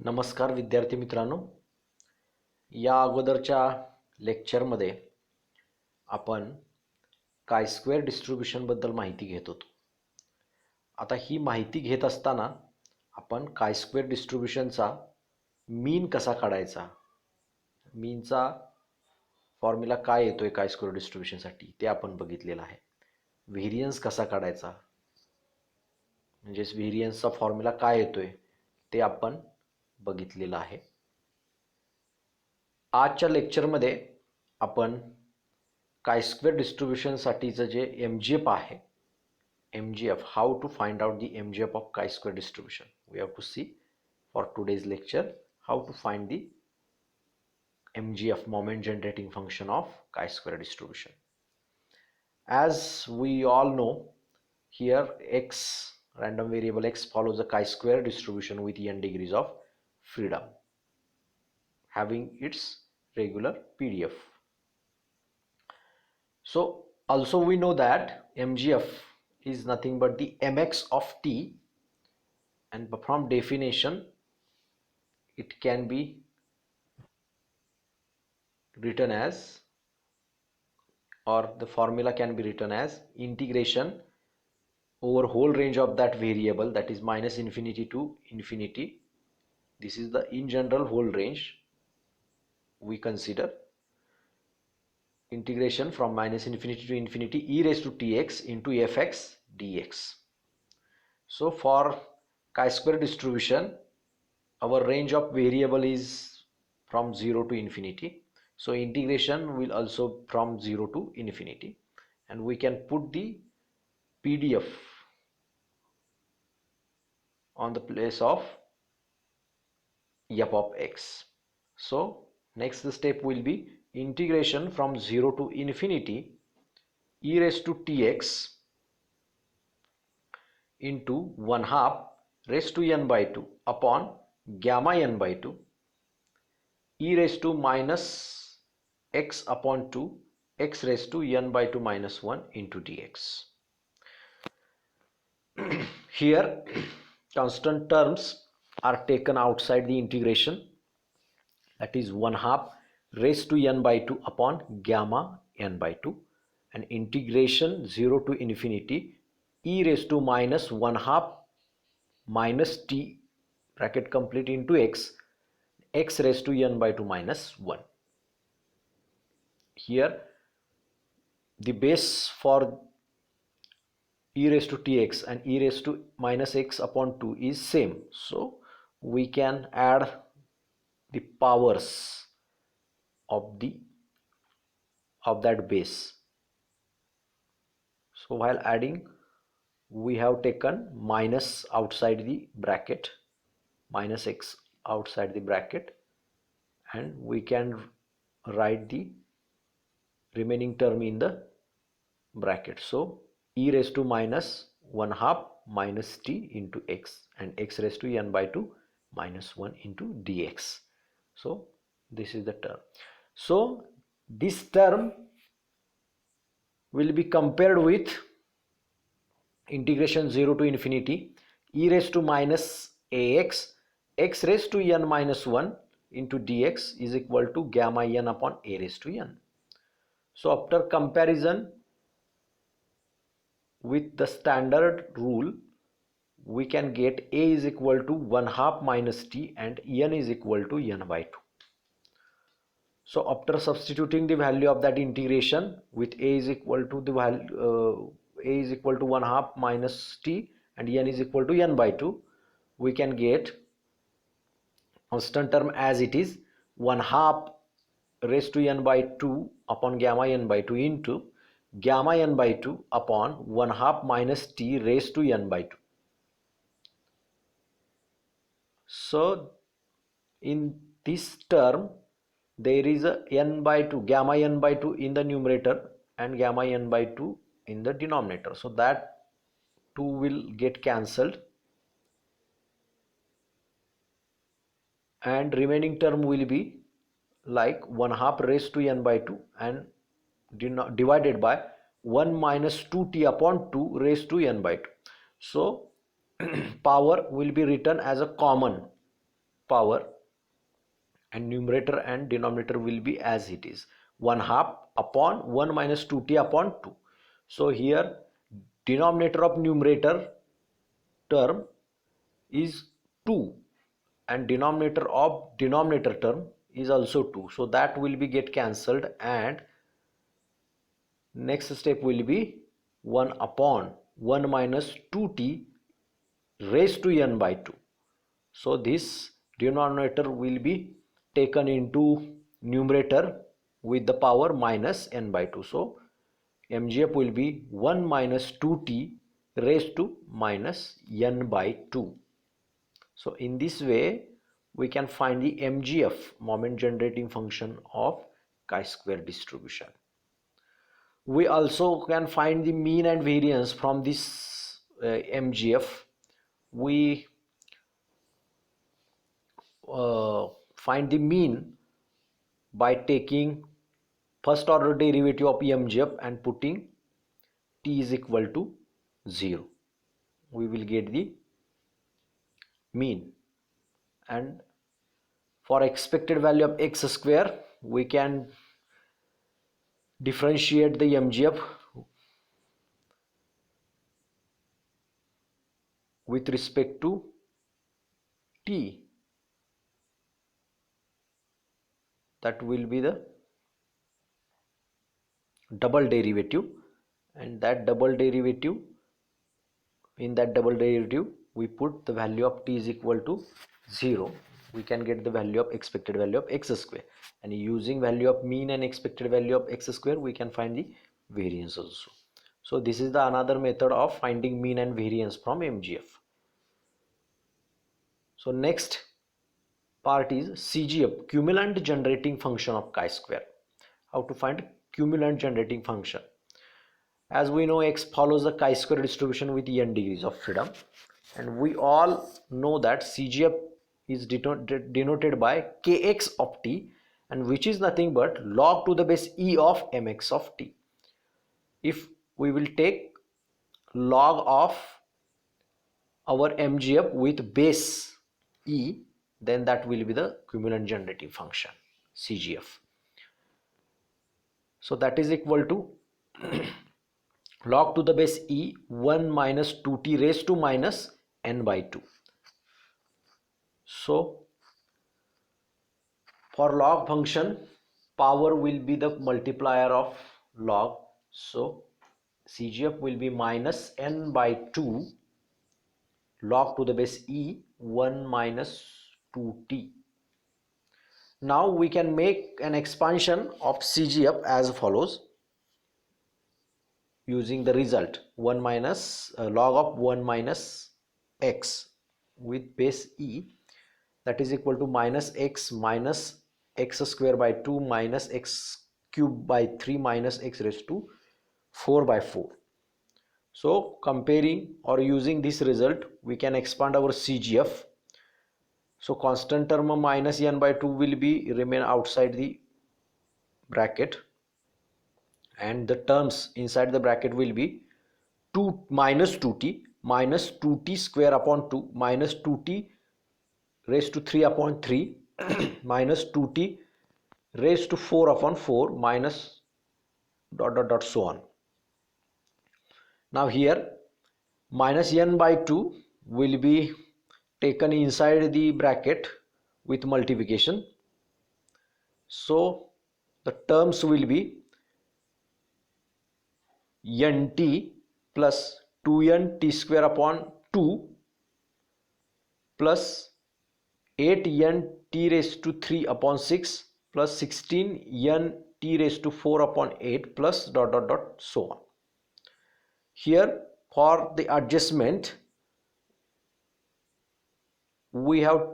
नमस्कार विद्यार्थी मित्रांनो, या अगोदरच्या लेक्चरमध्ये आपण काय स्क्वेअर डिस्ट्रीब्युशनबद्दल माहिती घेत होतो. आता ही माहिती घेत असताना आपण काय स्क्वेअर डिस्ट्रीब्युशनचा मीन कसा काढायचा, मीनचा फॉर्म्युला काय येतोय काय स्क्वेअर डिस्ट्रीब्युशनसाठी ते आपण बघितलेलं आहे. व्हेरियन्स कसा काढायचा म्हणजेच व्हेरियन्सचा फॉर्म्युला काय येतोय ते आपण बघितलेलं आहे. आजच्या लेक्चरमध्ये आपण काय स्क्वेअर डिस्ट्रीब्युशनसाठीचं जे MGF आहे, MGF, how to find out the MGF of chi square distribution. We have to see for today's lecture how to find the MGF, moment generating function of chi-square distribution. As we all know, here x, random variable x, follows a chi-square distribution with n degrees of freedom, having its regular PDF. So also we know that MGF is nothing but the mx of t, and from definition it can be written as, or the formula can be written as, integration over whole range of that variable, that is minus infinity to infinity. This is the in general whole range. We consider integration from minus infinity to infinity e raised to tx into fx dx. So for chi-square distribution, our range of variable is from 0 to infinity. So integration will also from 0 to infinity, and we can put the PDF on the place of f of x. So next step will be integration from 0 to infinity e raised to tx into 1/2 raised to n by 2 upon gamma n by 2 e raised to minus x upon 2 x raised to n by 2 minus 1 into dx. Here constant terms are taken outside the integration, that is 1/2 raised to n by 2 upon gamma n by 2, and integration 0 to infinity e raised to minus 1/2 minus t bracket complete into x raised to n by 2 minus 1. Here the base for e raised to tx and e raised to minus x upon 2 is same, so we can add the powers of that base. So while adding, we have taken minus outside the bracket, minus x outside the bracket, and we can write the remaining term in the bracket. So e raised to minus 1/2 minus t into x, and x raised to n by 2 minus 1 into dx. So this is the term. So this term will be compared with integration 0 to infinity e raised to minus ax x raised to n minus 1 into dx is equal to gamma n upon a raised to n. So after comparison with the standard rule, we can get a is equal to 1/2 minus t and n is equal to n by 2. So after substituting the value of that integration with a is equal to the value a is equal to 1/2 minus t and n is equal to n by 2, we can get constant term as it is 1/2 raised to n by 2 upon gamma n by 2 into gamma n by 2 upon 1/2 minus t raised to n by 2. So in this term there is a n by 2, gamma n by 2 in the numerator and gamma n by 2 in the denominator, so that 2 will get cancelled and remaining term will be like 1/2 raised to n by 2 and divided by 1 minus 2t upon 2 raised to n by 2. So power will be written as a common power, and numerator and denominator will be as it is, 1/2 upon 1 minus 2t upon 2. So here denominator of numerator term is 2 and denominator of denominator term is also 2, so that will be get cancelled, and next step will be 1 upon 1 minus 2t raised to n by 2. So this denominator will be taken into numerator with the power minus n by 2. So MGF will be 1 minus 2t raised to minus n by 2. So in this way we can find the MGF, moment generating function of chi-square distribution. We also can find the mean and variance from this MGF. We find the mean by taking first order derivative of MGF and putting t is equal to 0. We will get the mean, and for expected value of x square we can differentiate the MGF with respect to t. That will be the double derivative, and that double derivative, in that double derivative we put the value of t is equal to 0. We can get the value of expected value of x square, and using value of mean and expected value of x square we can find the variance also. So this is the another method of finding mean and variance from MGF. So next part is CGF, cumulant generating function of chi-square. How to find cumulant generating function? As we know, x follows the chi-square distribution with n degrees of freedom, and we all know that CGF is denoted by kx of t, and which is nothing but log to the base e of mx of t. If we will take log of our MGF with base e, then that will be the cumulant generating function, CGF. So that is equal to log to the base e 1 minus 2t raised to minus n by 2. So for log function, power will be the multiplier of log, so CGF will be minus n by 2 log to the base e 1 minus 2t. Now we can make an expansion of CGF as follows, using the result 1 minus log of 1 minus x with base e, that is equal to minus x square by 2 minus x cube by 3 minus x raised to 4 by 4. So comparing or using this result we can expand our CGF. So constant term of minus n by 2 will be remain outside the bracket, and the terms inside the bracket will be 2 minus 2t square upon 2 minus 2t raised to 3 upon 3 minus 2t raised to 4 upon 4 minus dot dot dot so on. Now here minus n by 2 will be taken inside the bracket with multiplication, so the terms will be nt plus 2nt square upon 2 plus 8nt raised to 3 upon 6 plus 16nt raised to 4 upon 8 plus dot dot dot so on. Here for the adjustment we have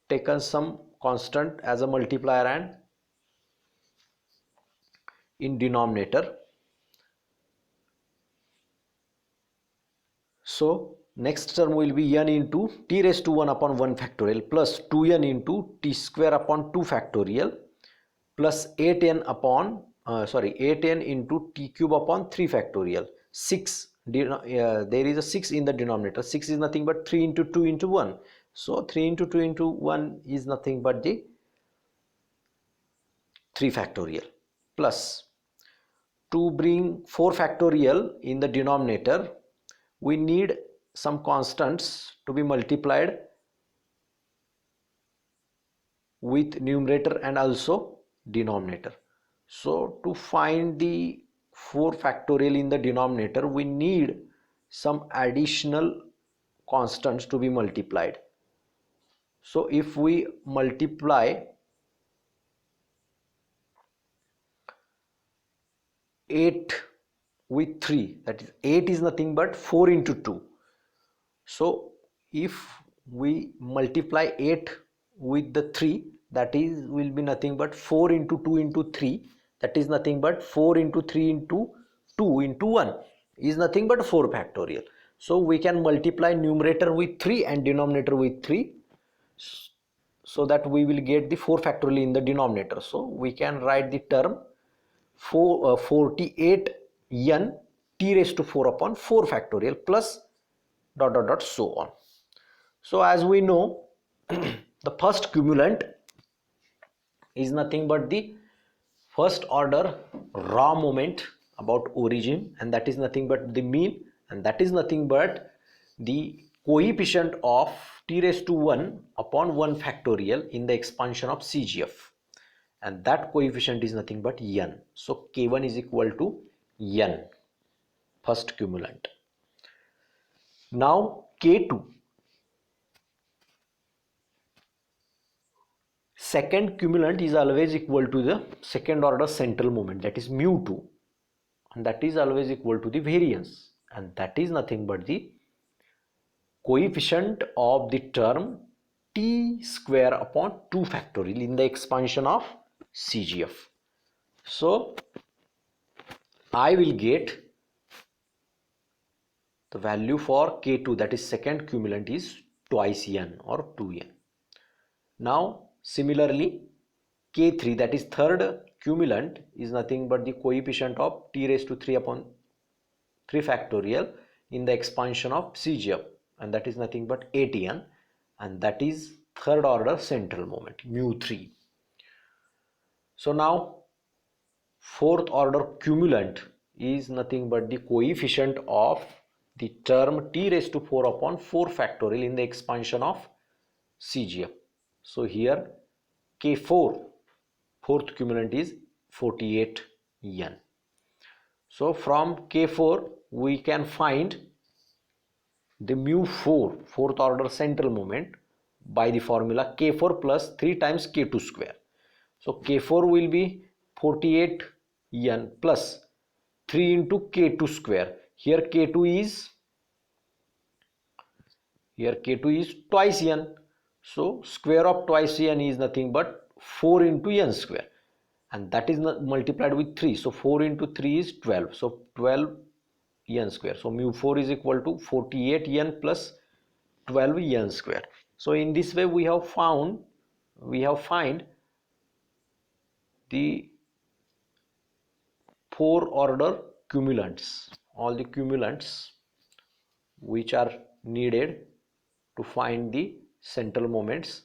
taken some constant as a multiplier and in denominator. So next term will be n into t raised to 1 upon 1 factorial plus 2n into t square upon 2 factorial plus 8n upon 8n into t cube upon 3 factorial. 6 there is a 6 in the denominator. 6 is nothing but 3 into 2 into 1, So 3 into 2 into 1 is nothing but the 3 factorial, plus to bring 4 factorial in the denominator, we need some constants to be multiplied with numerator and also denominator. So to find the 4 factorial in the denominator, we need some additional constants to be multiplied. So if we multiply 8 with 3, that is 8 is nothing but 4 into 2. So if we multiply 8 with the 3, that is will be nothing but 4 into 2 into 3, that is nothing but 4 into 3 into 2 into 1 is nothing but 4 factorial. So we can multiply numerator with 3 and denominator with 3, so that we will get the 4 factorial in the denominator. So we can write the term 48 n t raised to 4 upon 4 factorial plus dot dot dot so on. So as we know, the first cumulant is nothing but the first order raw moment about origin, and that is nothing but the mean, and that is nothing but the coefficient of t raised to 1 upon 1 factorial in the expansion of CGF, and that coefficient is nothing but n. So k1 is equal to n, first cumulant. Now k2, second cumulant, is always equal to the second order central moment, that is mu2, and that is always equal to the variance, and that is nothing but the coefficient of the term t square upon 2 factorial in the expansion of CGF. So I will get the value for k2, that is second cumulant, is twice n or 2n. Now similarly k3, that is third cumulant, is nothing but the coefficient of t raised to 3 upon 3 factorial in the expansion of CGF, and that is nothing but 8n, and that is third order central moment mu3. So now fourth order cumulant is nothing but the coefficient of the term t raised to 4 upon 4 factorial in the expansion of CGF. So here k4, fourth cumulant, is 48n. So from k4 we can find the mu4, fourth order central moment, by the formula k4 plus 3 times k2 square. So k4 will be 48n plus 3 into k2 square. Here k2 is twice n. So square of twice n is nothing but 4 into n square, and that is multiplied with 3. So 4 into 3 is 12. So 12 n square. So mu4 is equal to 48 n plus 12 n square. So in this way we have find the 4 order cumulants, all the cumulants which are needed to find the central moments.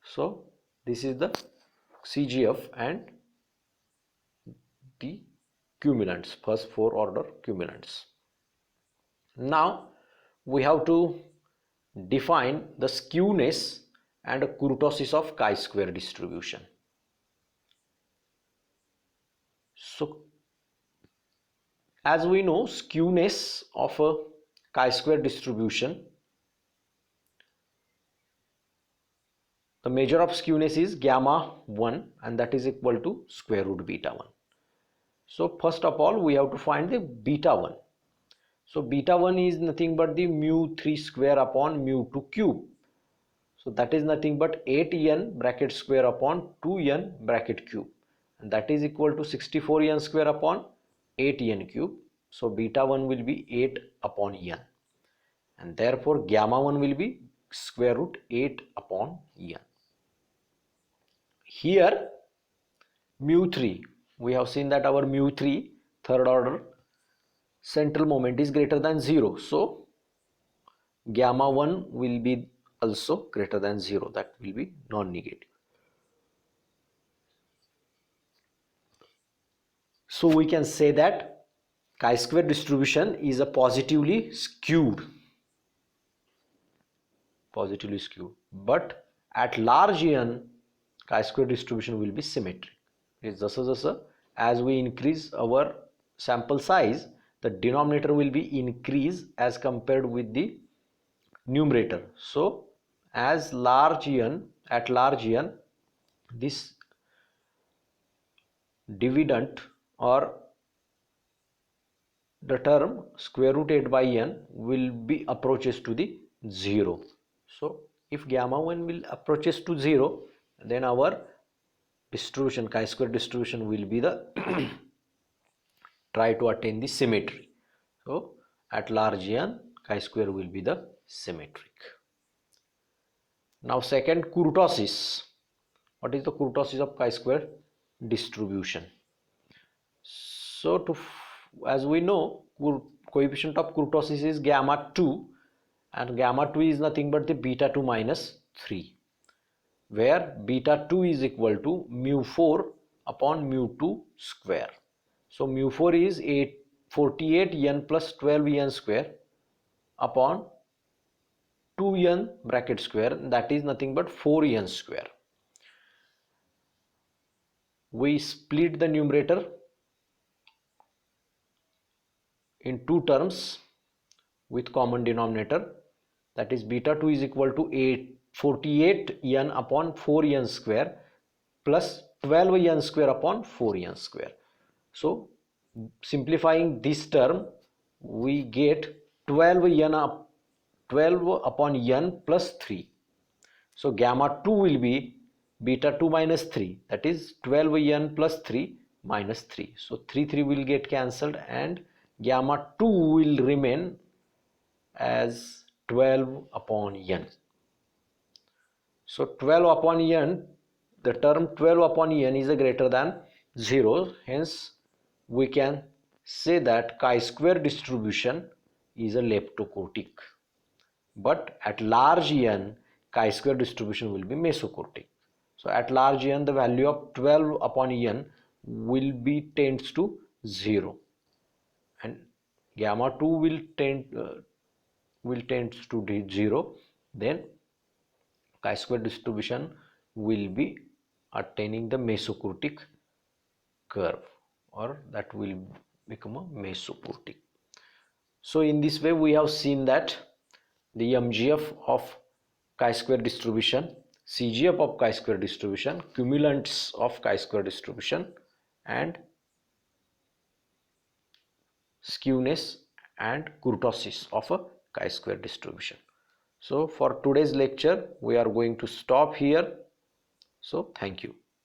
So this is the CGF and the cumulants, first 4 order cumulants. Now we have to define the skewness and kurtosis of chi-square distribution. So as we know, skewness of a chi-square distribution, the measure of skewness is gamma 1, and that is equal to square root beta 1. So first of all we have to find the beta 1. So beta 1 is nothing but the mu3 square upon mu2 cube. So that is nothing but 8n bracket square upon 2n bracket cube, and that is equal to 64n square upon 8n cube. So beta 1 will be 8 upon n, and therefore gamma 1 will be square root 8 upon n. Here mu3, we have seen that our mu3, third order central moment, is greater than 0. So gamma 1 will be also greater than 0, that will be non-negative. So we can say that chi-square distribution is a positively skewed, but at large n chi-square distribution will be symmetric. It's just as we increase our sample size, the denominator will be increased as compared with the numerator. So as large n, at large n, this dividend or the term square root 8 by n will be approaches to the 0. So if gamma 1 will approaches to 0, then our distribution, chi-square distribution, will be the try to attain the symmetry. So at large n, chi-square will be the symmetric. Now second, kurtosis. What is the kurtosis of chi-square distribution? So as we know, coefficient of kurtosis is gamma 2, and gamma 2 is nothing but the beta 2 minus 3, where beta 2 is equal to mu 4 upon mu 2 square. So mu 4 is 48 n plus 12 n square upon 2 n bracket square, that is nothing but 4 n square. We split the numerator in two terms with common denominator, that is beta 2 is equal to 48 n upon 4 n square plus 12 n square upon 4 n square. So simplifying this term, we get 12 upon n plus 3. So gamma 2 will be beta 2 minus 3, that is 12 n plus 3 minus 3. So 3 will get cancelled and gamma 2 will remain as 12 upon n. So 12 upon n, the term 12 upon n is a greater than 0, hence we can say that chi-square distribution is a leptokurtic. But at large n, chi-square distribution will be mesokurtic. So at large n, the value of 12 upon n will be tends to 0, and gamma 2 will tend to 0. Then chi-square distribution will be attaining the mesokurtic curve, or that will become a mesokurtic. So in this way we have seen that the MGF of chi-square distribution, CGF of chi-square distribution, cumulants of chi-square distribution, and skewness and kurtosis of a chi-square distribution. So for today's lecture we are going to stop here. So thank you.